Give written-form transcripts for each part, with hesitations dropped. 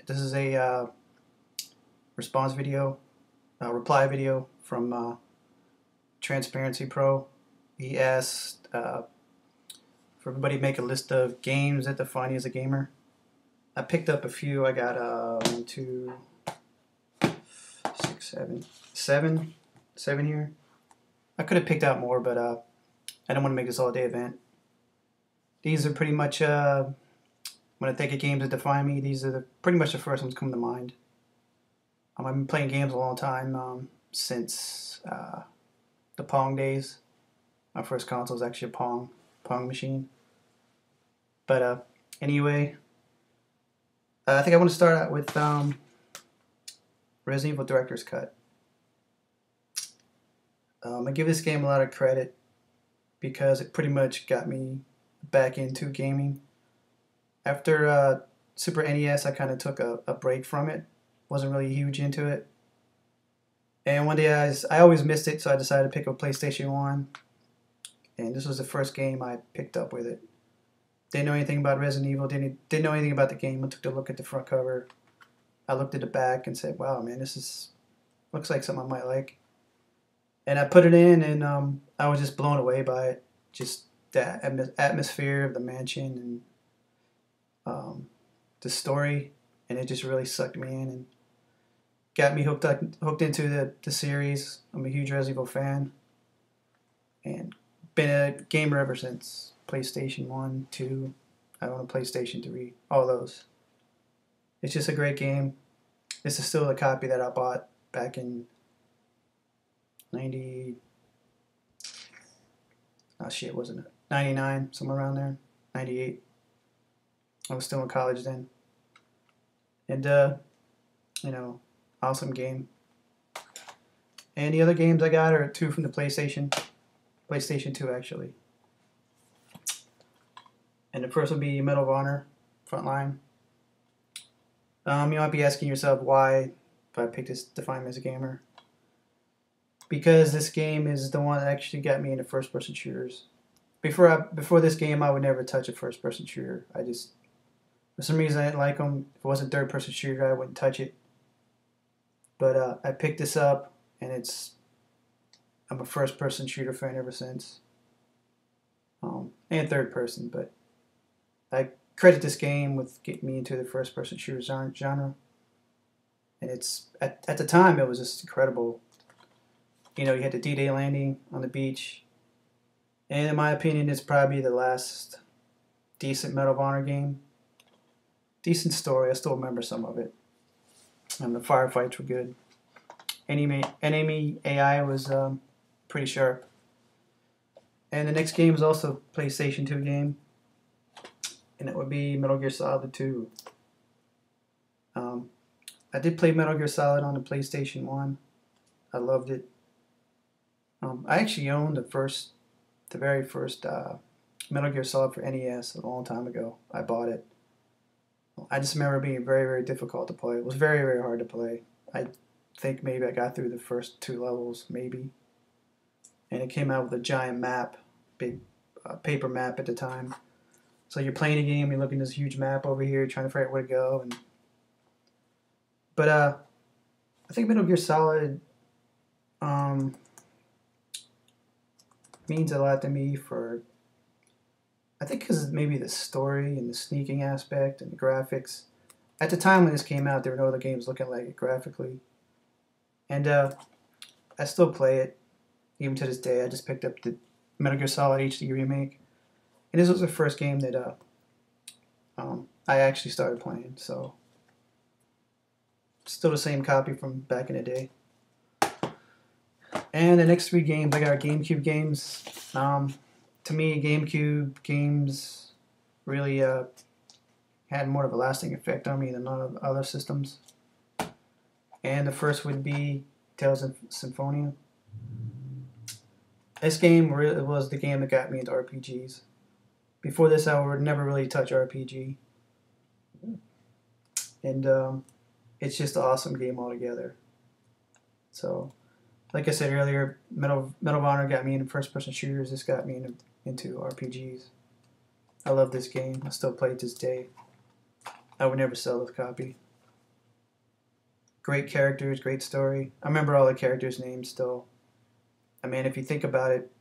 This is a response video, reply video from Transparencypro. He asked for everybody to make a list of games that define you as a gamer. I picked up a few. I got 1, 2, 6, 7 here. I could have picked out more, but I don't want to make this all day event. These are pretty much when I think of games that define me. These are pretty much the first ones come to mind. I've been playing games a long time, since the Pong days. My first console was actually a Pong machine. But anyway, I think I want to start out with Resident Evil Director's Cut. I give this game a lot of credit because it pretty much got me back into gaming. After Super NES, I kind of took a break from it. Wasn't really huge into it. And one day I always missed it, so I decided to pick up PlayStation 1. And this was the first game I picked up with it. Didn't know anything about Resident Evil, didn't know anything about the game. I took a look at the front cover. I looked at the back and said, wow, man, looks like something I might like. And I put it in, and I was just blown away by it. Just the atmosphere of the mansion and the story, and it just really sucked me in and got me hooked into the series. I'm a huge Resident Evil fan, and been a gamer ever since. PlayStation 1, 2, I own a PlayStation 3, all those. It's just a great game. This is still a copy that I bought back in 90, oh shit, wasn't it? 99, somewhere around there, 98. I was still in college then. And, awesome game. And the other games I got are 2 from the PlayStation 2 actually. And the first will be Medal of Honor, Frontline. You might be asking yourself why I picked this to define me as a gamer. Because this game is the one that actually got me into first-person shooters. Before this game, I would never touch a first-person shooter. For some reason, I didn't like them. If it wasn't third-person shooter, I wouldn't touch it. But I picked this up, and I'm a first-person shooter fan ever since. And third-person, but I credit this game with getting me into the first-person shooter genre. And it's at the time, it was just incredible. You had the D-Day landing on the beach. And in my opinion, it's probably the last decent Medal of Honor game. Decent story. I still remember some of it. And the firefights were good. Enemy AI was pretty sharp. And the next game is also a PlayStation 2 game. And it would be Metal Gear Solid 2. I did play Metal Gear Solid on the PlayStation 1. I loved it. I actually owned the very first Metal Gear Solid for NES a long time ago. I bought it. I just remember it being very, very difficult to play. It was very, very hard to play. I think maybe I got through the first 2 levels, maybe. And it came out with a giant map, big paper map at the time. So you're playing a game, you're looking at this huge map over here, trying to figure out where to go. But I think Metal Gear Solid means a lot to me I think because maybe the story and the sneaking aspect and the graphics. At the time when this came out, there were no other games looking like it graphically. And I still play it, even to this day. I just picked up the Metal Gear Solid HD remake. And this was the first game that I actually started playing, so still the same copy from back in the day. And the next 3 games, I got GameCube games. To me, GameCube games really had more of a lasting effect on me than other systems. And the first would be Tales of Symphonia. This game really was the game that got me into RPGs. Before this, I would never really touch RPG. And it's just an awesome game altogether. So, like I said earlier, Medal of Honor got me into first-person shooters. This got me into RPGs. I love this game. I still play it to this day. I would never sell this copy. Great characters, great story. I remember all the characters' names still. I mean, if you think about it,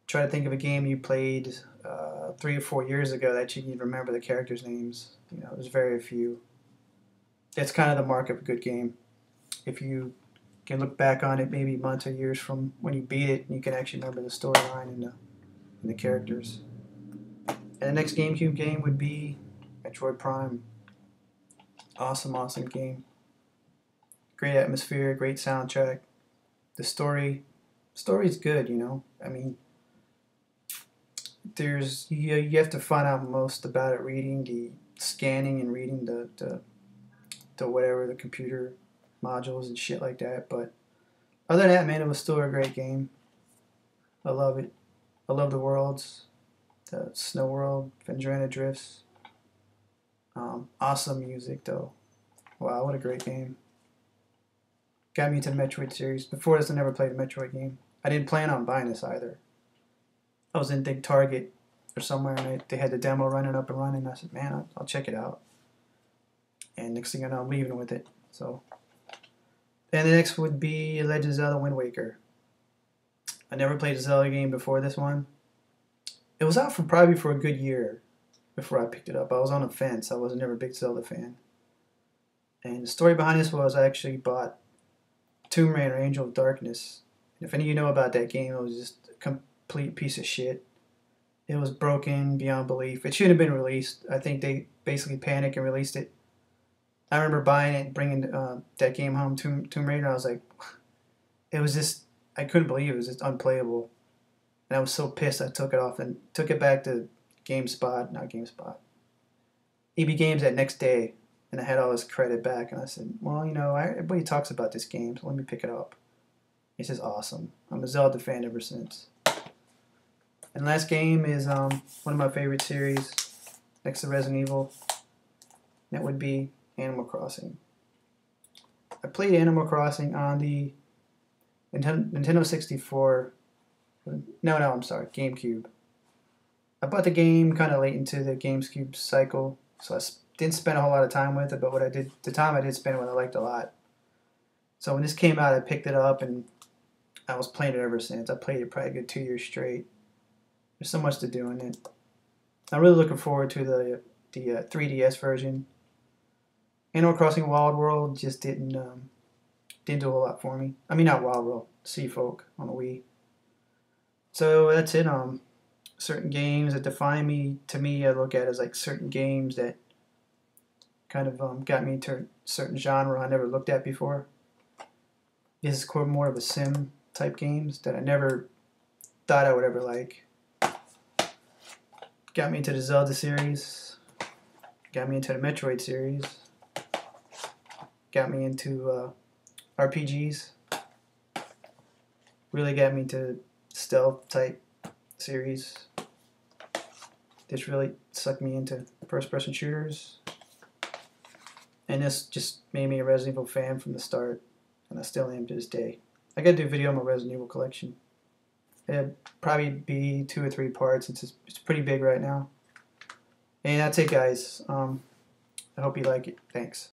try to think of a game you played 3 or 4 years ago that you can even remember the characters' names. You know, there's very few. It's kind of the mark of a good game. If you can look back on it maybe months or years from when you beat it, and you can actually remember the storyline and the characters. And the next GameCube game would be Metroid Prime. Awesome, awesome game. Great atmosphere, great soundtrack. The story's good, you know. I mean, you have to find out most about it reading the scanning and reading the whatever the computer modules and shit like that. But other than that, man, it was still a great game. I love it. I love the worlds, the snow world, Vendrena drifts. Awesome music though. Wow, what a great game. Got me into the Metroid series. Before this, I never played a Metroid game. I didn't plan on buying this either. I was in Big Target or somewhere, and they had the demo running up and running. I said, man, I'll check it out. And next thing I know, I'm leaving with it. So, and the next would be Legend of Zelda Wind Waker. I never played a Zelda game before this one. It was out for probably for a good year before I picked it up. I was on the fence. I was never a big Zelda fan. And the story behind this was I actually bought Tomb Raider Angel of Darkness. And if any of you know about that game, it was just a complete piece of shit. It was broken beyond belief. It shouldn't have been released. I think they basically panicked and released it. I remember buying it and bringing that game home, Tomb Raider, and I was like, it was just, I couldn't believe it was just unplayable. And I was so pissed I took it off and took it back to EB Games that next day, and I had all this credit back, and I said, well, you know, everybody talks about this game, so let me pick it up. It's just awesome. I'm a Zelda fan ever since. And last game is one of my favorite series, next to Resident Evil. That would be Animal Crossing. I played Animal Crossing on the Nintendo 64. No, I'm sorry, GameCube. I bought the game kind of late into the GameCube cycle, so I didn't spend a whole lot of time with it, but the time I did spend with it, I liked a lot. So when this came out, I picked it up, and I was playing it ever since. I played it probably a good 2 years straight. There's so much to do in it. I'm really looking forward to the 3DS version. Animal Crossing Wild World just didn't do a lot for me. I mean, not Wild World, Sea Folk on the Wii. So that's it. Certain games that define me, to me, I look at as like certain games that kind of got me to a certain genre I never looked at before. This is more of a sim type games that I never thought I would ever like. Got me into the Zelda series. Got me into the Metroid series. Got me into RPGs. Really got me into stealth type series. This really sucked me into first person shooters. And this just made me a Resident Evil fan from the start. And I still am to this day. I gotta do a video on my Resident Evil collection. It'd probably be 2 or 3 parts. It's pretty big right now. And that's it, guys. I hope you like it. Thanks.